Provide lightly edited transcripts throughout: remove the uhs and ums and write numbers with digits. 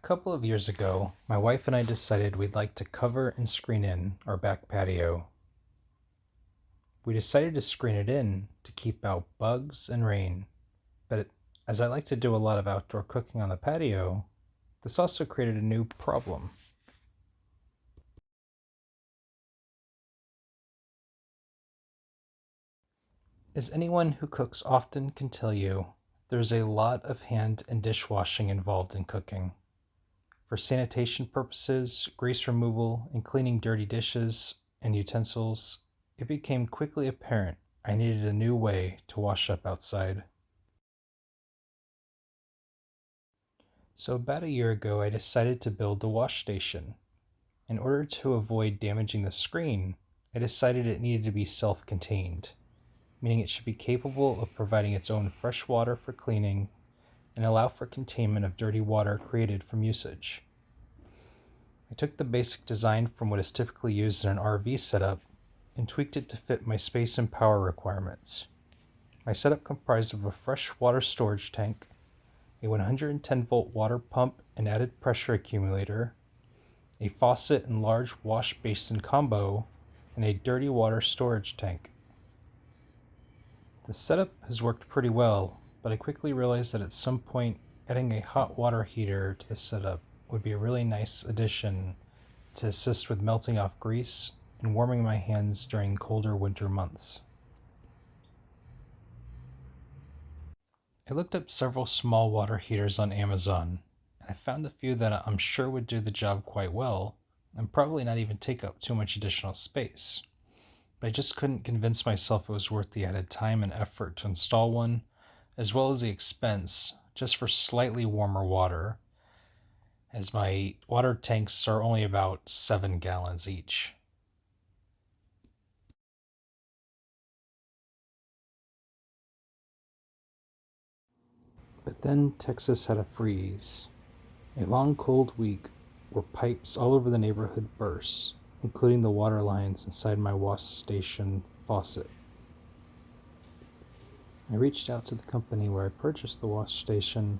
couple of years ago, my wife and I decided we'd like to cover and screen in our back patio. We decided to screen it in to keep out bugs and rain, but as I like to do a lot of outdoor cooking on the patio, this also created a new problem. As anyone who cooks often can tell you, there's a lot of hand and dishwashing involved in cooking. For sanitation purposes, grease removal, and cleaning dirty dishes and utensils, it became quickly apparent I needed a new way to wash up outside. So about a year ago, I decided to build a wash station. In order to avoid damaging the screen, I decided it needed to be self-contained, meaning it should be capable of providing its own fresh water for cleaning and allow for containment of dirty water created from usage. I took the basic design from what is typically used in an RV setup and tweaked it to fit my space and power requirements. My setup comprised of a fresh water storage tank, a 110-volt water pump and added pressure accumulator, a faucet and large wash basin combo, and a dirty water storage tank. The setup has worked pretty well, but I quickly realized that at some point adding a hot water heater to the setup would be a really nice addition to assist with melting off grease and warming my hands during colder winter months. I looked up several small water heaters on Amazon, and I found a few that I'm sure would do the job quite well, and probably not even take up too much additional space. But I just couldn't convince myself it was worth the added time and effort to install one, as well as the expense, just for slightly warmer water, as my water tanks are only about 7 gallons each. But then Texas had a freeze. A long cold week where pipes all over the neighborhood burst, including the water lines inside my wash station faucet. I reached out to the company where I purchased the wash station,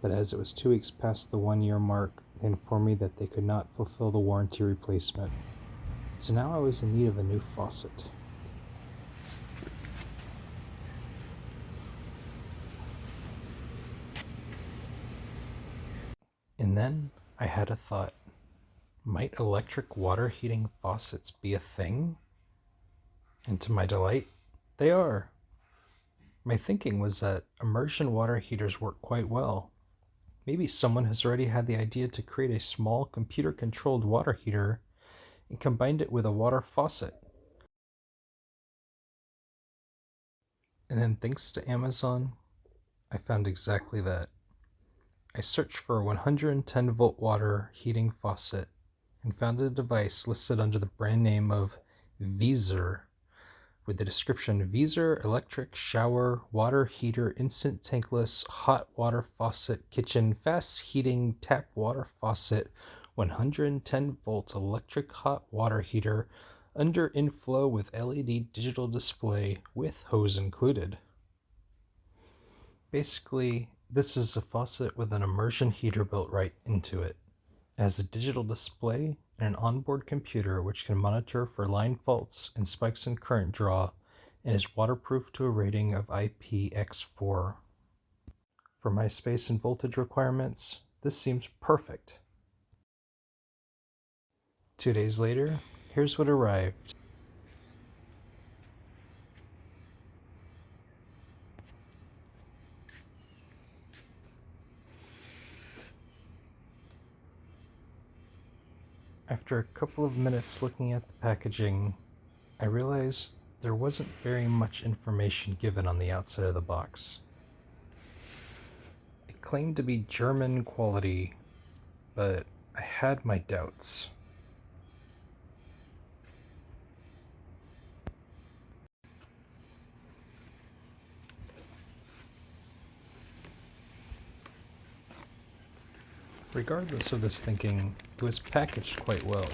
but as it was 2 weeks past the 1 year mark, they informed me that they could not fulfill the warranty replacement. So now I was in need of a new faucet. And then I had a thought. Might electric water heating faucets be a thing? And to my delight, they are. My thinking was that immersion water heaters work quite well. Maybe someone has already had the idea to create a small computer-controlled water heater and combined it with a water faucet. And then thanks to Amazon, I found exactly that. I searched for a 110-volt water heating faucet and found a device listed under the brand name of Veezer, with the description Veezer electric shower water heater instant tankless hot water faucet kitchen fast heating tap water faucet 110-volt electric hot water heater under inflow with LED digital display with hose included. Basically, this is a faucet with an immersion heater built right into it. It has a digital display and an onboard computer which can monitor for line faults and spikes in current draw, and is waterproof to a rating of IPX4. For my space and voltage requirements, this seems perfect. 2 days later, here's what arrived. After a couple of minutes looking at the packaging, I realized there wasn't very much information given on the outside of the box. It claimed to be German quality, but I had my doubts. Regardless of this thinking, it was packaged quite well.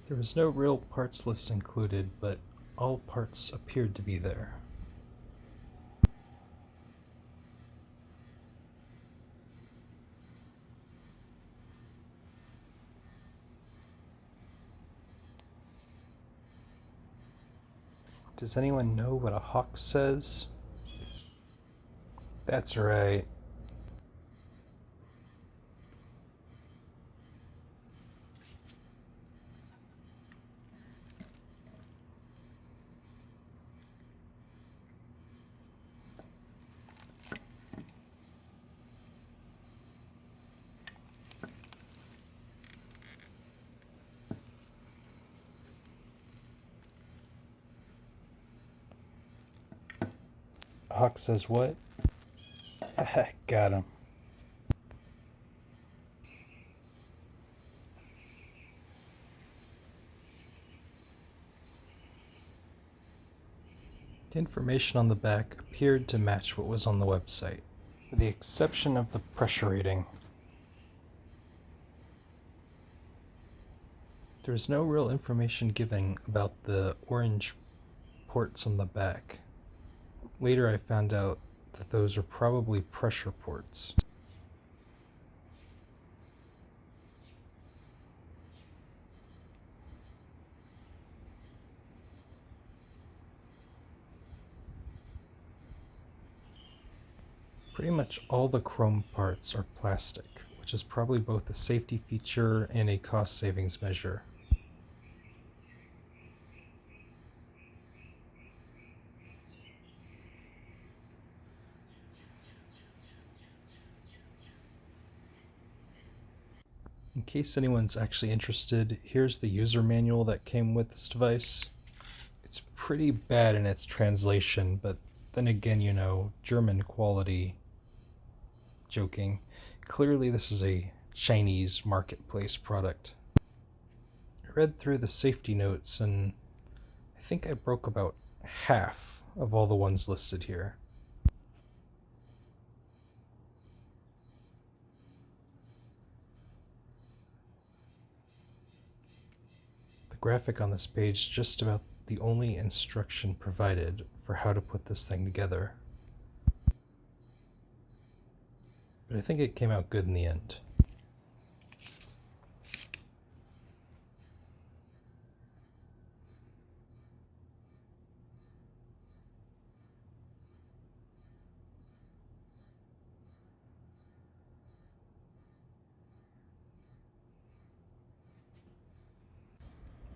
There was no real parts list included, but all parts appeared to be there. Does anyone know what a hawk says? That's right. Hawk says what? Got him. The information on the back appeared to match what was on the website, with the exception of the pressure rating. There was no real information given about the orange ports on the back. Later I found out that those are probably pressure ports. Pretty much all the chrome parts are plastic, which is probably both a safety feature and a cost savings measure. In case anyone's actually interested, here's the user manual that came with this device. It's pretty bad in its translation, but then again, you know, German quality. Joking. Clearly this is a Chinese marketplace product. I read through the safety notes and I think I broke about half of all the ones listed here. The graphic on this page is just about the only instruction provided for how to put this thing together. But I think it came out good in the end.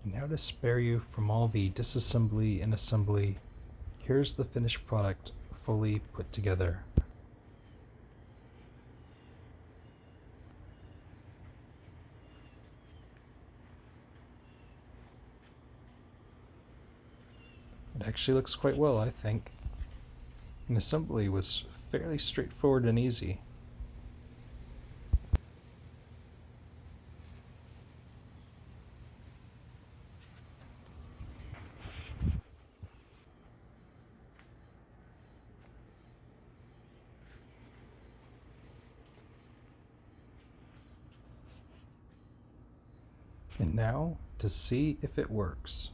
And now to spare you from all the disassembly and assembly, here's the finished product fully put together. It actually looks quite well, I think. And assembly was fairly straightforward and easy. And now to see if it works.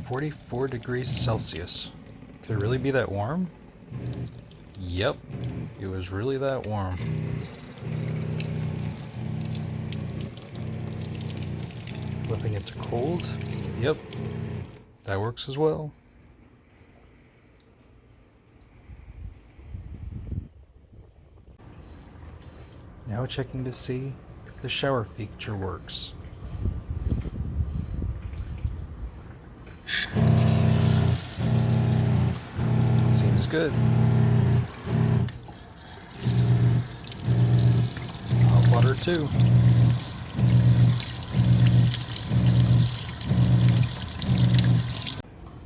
(44°C). Could it really be that warm? Yep, it was really that warm. Flipping it to cold? Yep, that works as well. Now checking to see if the shower feature works. Seems good. Hot water too.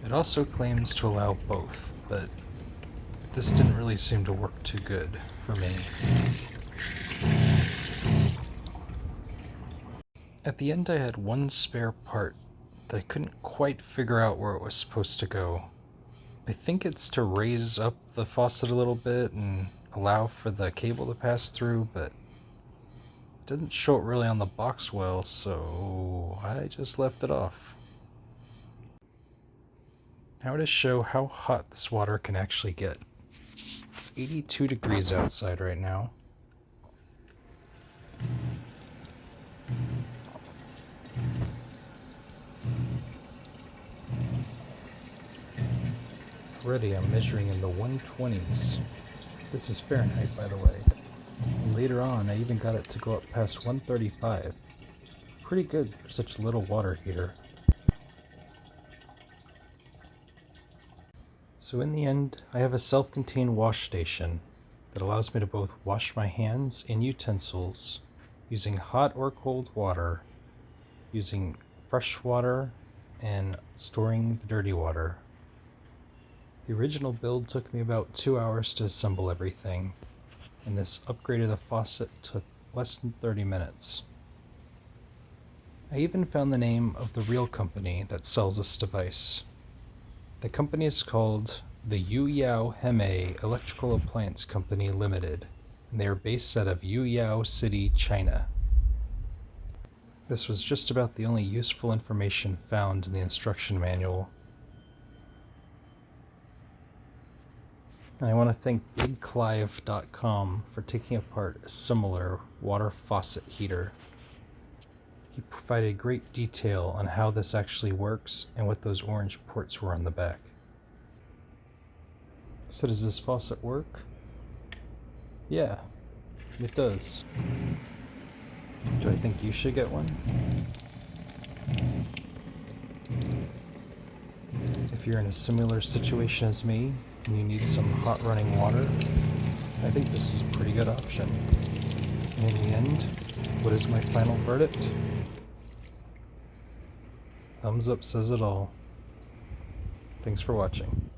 It also claims to allow both, but this didn't really seem to work too good for me. At the end I had one spare part, that I couldn't quite figure out where it was supposed to go. I think it's to raise up the faucet a little bit and allow for the cable to pass through, but it didn't show it really on the box well, so I just left it off. Now to show how hot this water can actually get. It's 82 degrees outside right now. Already I'm measuring in the 120s. This is Fahrenheit, by the way. And later on, I even got it to go up past 135. Pretty good for such a little water heater. So in the end, I have a self-contained wash station that allows me to both wash my hands and utensils using hot or cold water, using fresh water, and storing the dirty water. The original build took me about 2 hours to assemble everything, and this upgrade of the faucet took less than 30 minutes. I even found the name of the real company that sells this device. The company is called the Yuyao Heme Electrical Appliance Company Limited, and they are based out of Yuyao City, China. This was just about the only useful information found in the instruction manual. And I want to thank Bigclivedotcom for taking apart a similar water faucet heater. He provided great detail on how this actually works and what those orange ports were on the back. So does this faucet work? Yeah, it does. Do I think you should get one? If you're in a similar situation as me, and you need some hot running water, I think this is a pretty good option. And in the end, what is my final verdict? Thumbs up says it all. Thanks for watching.